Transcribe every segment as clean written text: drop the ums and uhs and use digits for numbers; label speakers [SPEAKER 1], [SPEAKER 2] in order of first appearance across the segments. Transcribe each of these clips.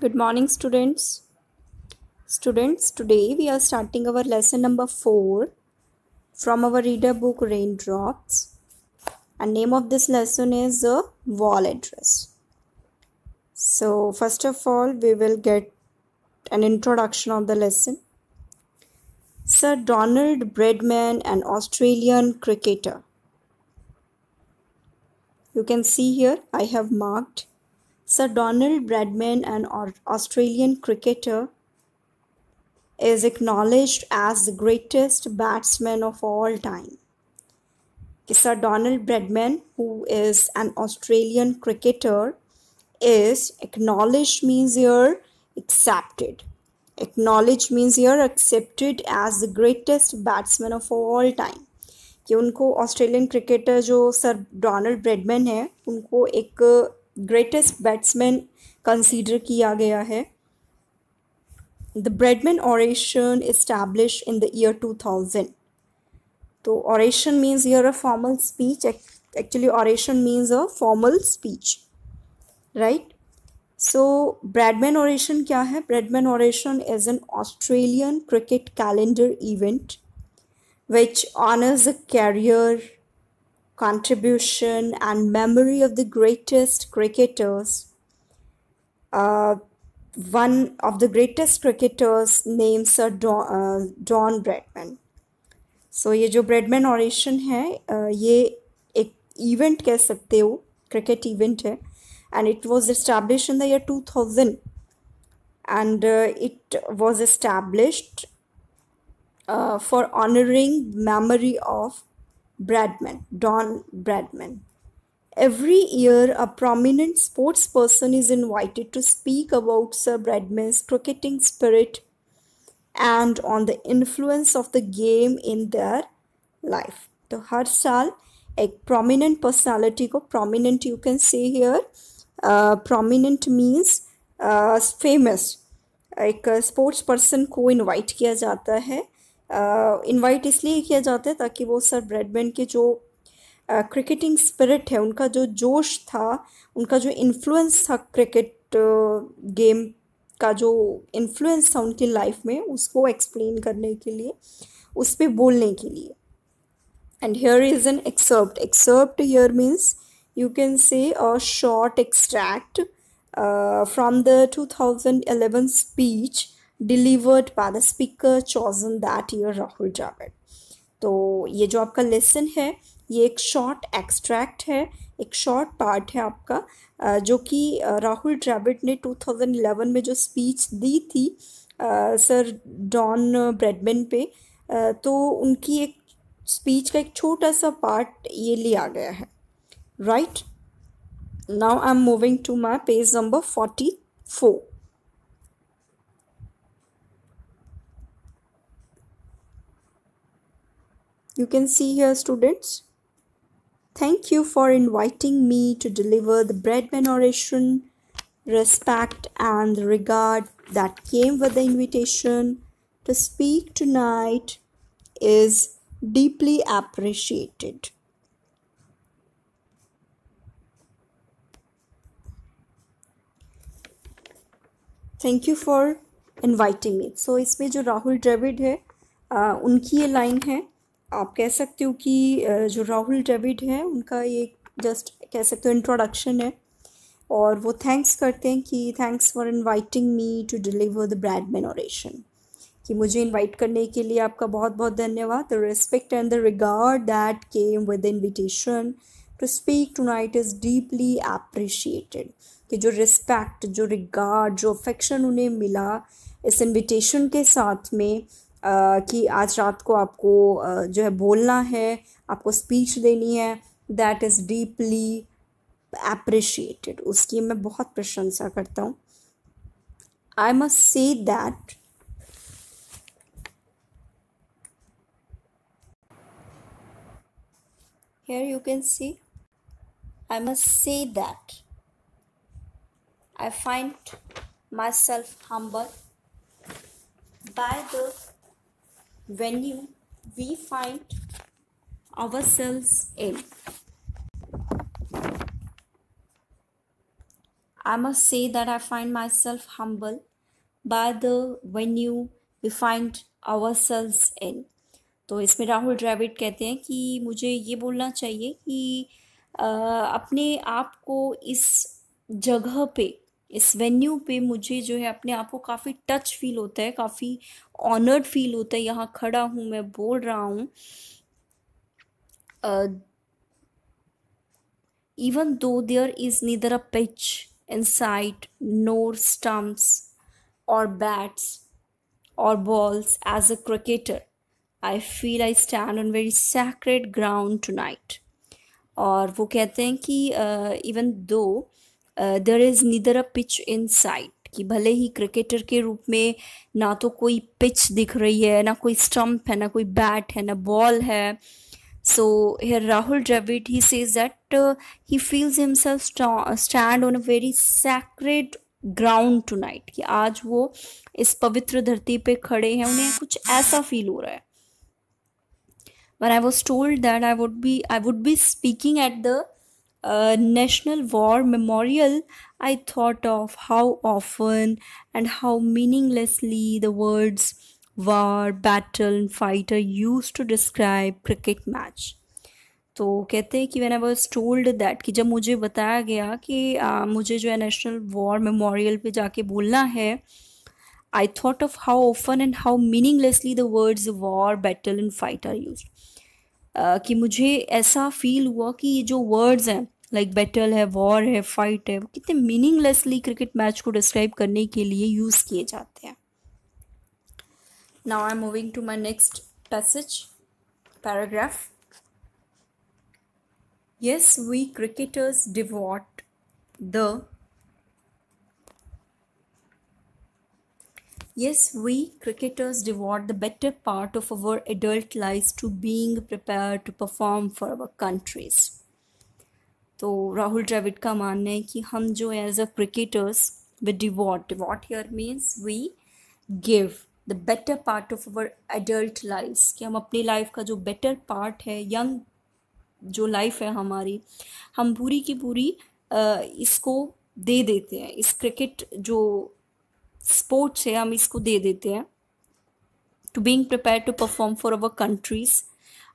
[SPEAKER 1] Good morning, students. Today we are starting our lesson number 4 from our reader book Raindrops. And name of this lesson is the wall address. So first of all, we will get an introduction of the lesson. Sir Donald Bradman, an Australian cricketer. You can see here I have marked Sir Donald Bradman, an Australian cricketer, is acknowledged as the greatest batsman of all time. Sir Donald Bradman, who is an Australian cricketer, is acknowledged means you're accepted. Acknowledged means you're accepted as the greatest batsman of all time. कि उनको Australian cricketer जो sir Donald Bradman है उनको एक greatest batsman consider किया गया है. The Bradman oration established in the year 2000. So oration means here a formal speech. Actually oration means a formal speech, right? So Bradman oration क्या है? Bradman oration is an Australian cricket calendar event which honors the career, contribution and memory of the greatest cricketers. One of the greatest cricketers named Sir Don Bradman. So ये जो Bradman oration है ये एक event कह सकते हो, cricket event है, and it was established in the year 2000 and it was established for honoring memory of Bradman, Don Bradman. Every year, a prominent sports person is invited to speak about Sir Bradman's cricketing spirit and on the influence of the game in their life. तो हर साल एक prominent personality को, prominent you can say here, prominent means famous, एक sports person को invite किया जाता है. invite इसलिए किया जाता है ताकि वो सर ब्रैडमैन के जो क्रिकेटिंग स्पिरिट है, उनका जो जोश था, उनका जो इन्फ्लुएंस था क्रिकेट गेम का जो इन्फ्लुएंस था उनकी लाइफ में, उसको एक्सप्लेन करने के लिए, उस पर बोलने के लिए. And here is an excerpt. Excerpt here means you can say a short extract from the 2011 speech delivered by the speaker chosen that year, Rahul Dravid. तो ये जो आपका लेसन है ये एक शॉर्ट एक्सट्रैक्ट है, एक शॉर्ट पार्ट है आपका जो कि राहुल द्रविड़ ने 2011 में जो स्पीच दी थी सर डॉन ब्रैडमैन पे, तो उनकी एक स्पीच का एक छोटा सा पार्ट ये लिया गया है. Right now I am moving to my page number 44. You can see here, students. Thank you for inviting me to deliver the Bradman oration. Respect and the regard that came with the invitation to speak tonight is deeply appreciated. Thank you for inviting me. So इसमें जो राहुल द्रविड़ है उनकी ये line है. आप कह सकते हो कि जो राहुल द्रविड़ है उनका ये जस्ट कह सकते हो इंट्रोडक्शन है और वो थैंक्स करते हैं कि thanks for inviting me to deliver the Bradman oration, कि मुझे इनवाइट करने के लिए आपका बहुत बहुत धन्यवाद. The respect and the regard that came with the invitation to speak tonight is deeply appreciated. कि जो रिस्पेक्ट, जो रिगार्ड, जो अफेक्शन उन्हें मिला इस इन्विटेशन के साथ में कि आज रात को आपको जो है बोलना है, आपको स्पीच देनी है, दैट इज़ डीपली एप्रिशिएटेड. उसकी मैं बहुत प्रशंसा करता हूँ. I must say that here you can see I must say that I find myself humbled by the venue we find ourselves in. I must say that I find myself humble by the venue we find ourselves in. तो इसमें राहुल द्रविड़ कहते हैं कि मुझे ये बोलना चाहिए कि अपने आप को इस जगह पे, इस वेन्यू पे मुझे जो है अपने आप को काफ़ी टच फील होता है, काफ़ी ऑनर्ड फील होता है। यहाँ खड़ा हूँ, मैं बोल रहा हूँ, even though there is neither a pitch in sight nor stumps or bats or balls as a cricketer, I feel I stand on very sacred ground tonight. और वो कहते हैं कि even though there is neither a pitch in sight, कि भले ही cricketer के रूप में ना तो कोई पिच दिख रही है, ना कोई स्टंप है, ना कोई बैट है, ना बॉल है. So here Rahul Dravid, he says that he feels himself stand on a very sacred ground tonight, कि आज वो इस पवित्र धरती पे खड़े हैं, उन्हें कुछ ऐसा फील हो रहा है. When I was told that I would be speaking at the National War Memorial, I thought of how often and how meaninglessly the words war, battle and fight are used to describe cricket match. तो कहते हैं कि when I was told that, कि जब मुझे बताया गया कि मुझे जो है नेशनल वॉर मेमोरियल पे जाके बोलना है, I thought of how often and how meaninglessly the words war, battle and fight are used. कि मुझे ऐसा फील हुआ कि ये जो वर्ड्स हैं, लाइक बैटल है, वॉर है, फाइट है, वो कितने मीनिंगलेसली क्रिकेट मैच को डिस्क्राइब करने के लिए यूज़ किए जाते हैं. Now I am moving to my next passage, paragraph. Yes, we cricketers devote the better part of our adult lives to being prepared to perform for our countries. तो राहुल द्रविड़ का मानना है कि हम जो as a cricketers we devote here means we give the better part of our adult life, कि हम अपनी लाइफ का जो बेटर पार्ट है, यंग जो लाइफ है हमारी, हम पूरी की पूरी इसको दे देते हैं. इस क्रिकेट जो स्पोर्ट्स है, हम इसको दे देते हैं. To being prepare to perform for our countries,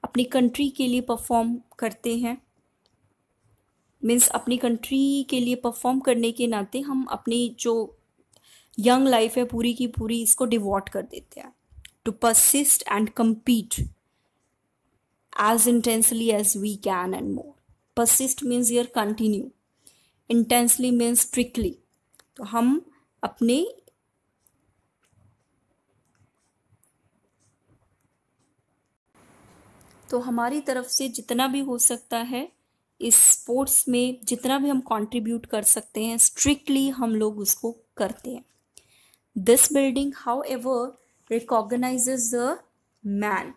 [SPEAKER 1] अपनी कंट्री के लिए परफॉर्म करते हैं. मीन्स अपनी कंट्री के लिए परफॉर्म करने के नाते हम अपनी जो यंग लाइफ है पूरी की पूरी इसको डिवोट कर देते हैं. To persist and compete as intensely as we can and more. Persist means here continue. Intensely means strictly. तो हम अपने तो हमारी तरफ से जितना भी हो सकता है इस स्पोर्ट्स में, जितना भी हम कंट्रीब्यूट कर सकते हैं, स्ट्रिक्टली हम लोग उसको करते हैं. This building however recognizes the man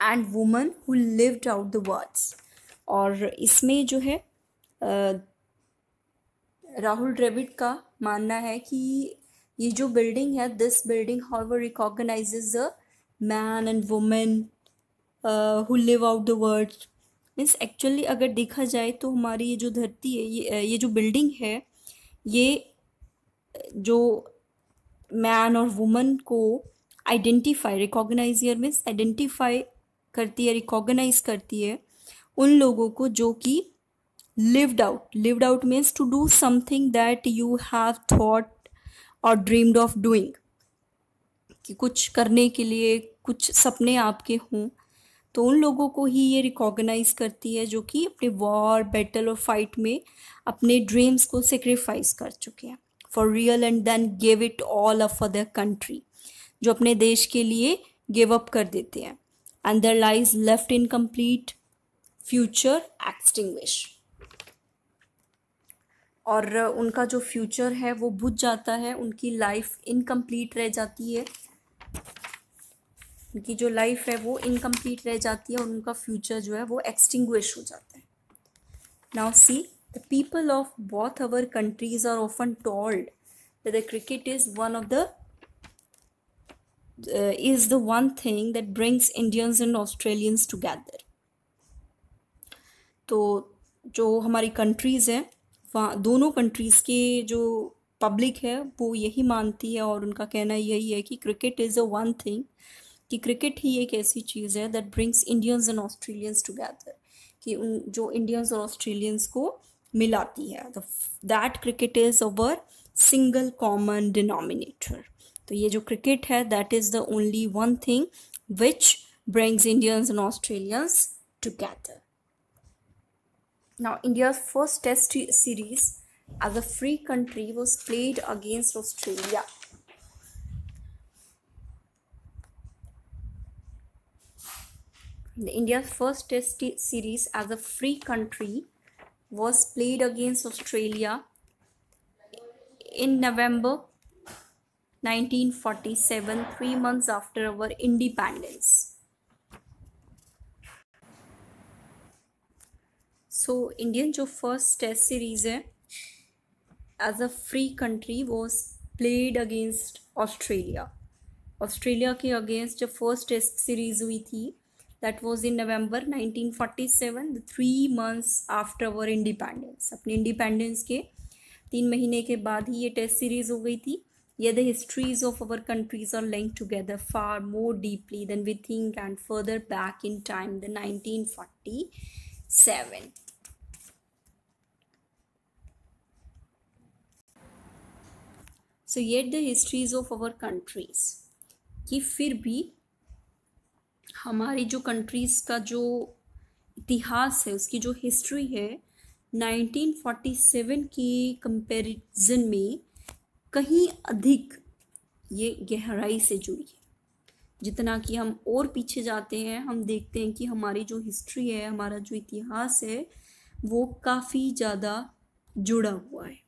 [SPEAKER 1] and woman who lived out the words. और इसमें जो है राहुल द्रविड़ का मानना है कि ये जो बिल्डिंग है, this building however recognizes the man and woman who live out the words. Means actually अगर देखा जाए तो हमारी ये जो धरती है, ये जो बिल्डिंग है, ये जो मैन और वुमन को identify, recognise here means identify करती है, रिकॉग्नाइज करती है उन लोगों को जो कि lived out means to do something that you have thought और ड्रीम्ड ऑफ डूइंग, कि कुछ करने के लिए कुछ सपने आपके हों, तो उन लोगों को ही ये रिकॉग्नाइज करती है जो कि अपने वॉर, बैटल और फाइट में अपने ड्रीम्स को सेक्रीफाइस कर चुके हैं for real and then give it all up for their country, जो अपने देश के लिए गिव अप कर देते हैं. And their lives left incomplete, future extinguished. और उनका जो फ्यूचर है वो बुझ जाता है, उनकी लाइफ इनकम्प्लीट रह जाती है, उनकी जो लाइफ है वो इनकम्प्लीट रह जाती है और उनका फ्यूचर जो है वो एक्सटिंग्विश हो जाता है. Now see, the people of both our countries are often told that the cricket is one of the is the one thing that brings Indians and Australians together. तो जो हमारी कंट्रीज़ हैं वहाँ दोनों कंट्रीज़ के जो पब्लिक है वो यही मानती है और उनका कहना यही है कि cricket is a one thing, कि क्रिकेट ही एक ऐसी चीज़ है that brings Indians and Australians together, कि उन जो इंडियंस और ऑस्ट्रेलियंस को मिलाती है। तो that cricket is our single common denominator. तो ये जो क्रिकेट है that is the only one thing which brings Indians and Australians together. Now, India's first test series as a free country was played against Australia. India's first test series as a free country was played against Australia in November 1947, 3 months after our independence. So Indian जो first test series है as a free country was played against Australia. Australia के against जब first test series हुई थी that was in November 1947, 3 months after our independence. अपने independence के 3 महीने के बाद ही ये टेस्ट सीरीज़ हो गई थी। ये the histories of our countries are linked together far more deeply than we think and further back in time the 1947। So yet the histories of our countries, कि फिर भी हमारी जो कंट्रीज़ का जो इतिहास है उसकी जो हिस्ट्री है 1947 के कंपैरिजन में कहीं अधिक ये गहराई से जुड़ी है। जितना कि हम और पीछे जाते हैं हम देखते हैं कि हमारी जो हिस्ट्री है, हमारा जो इतिहास है वो काफ़ी ज़्यादा जुड़ा हुआ है।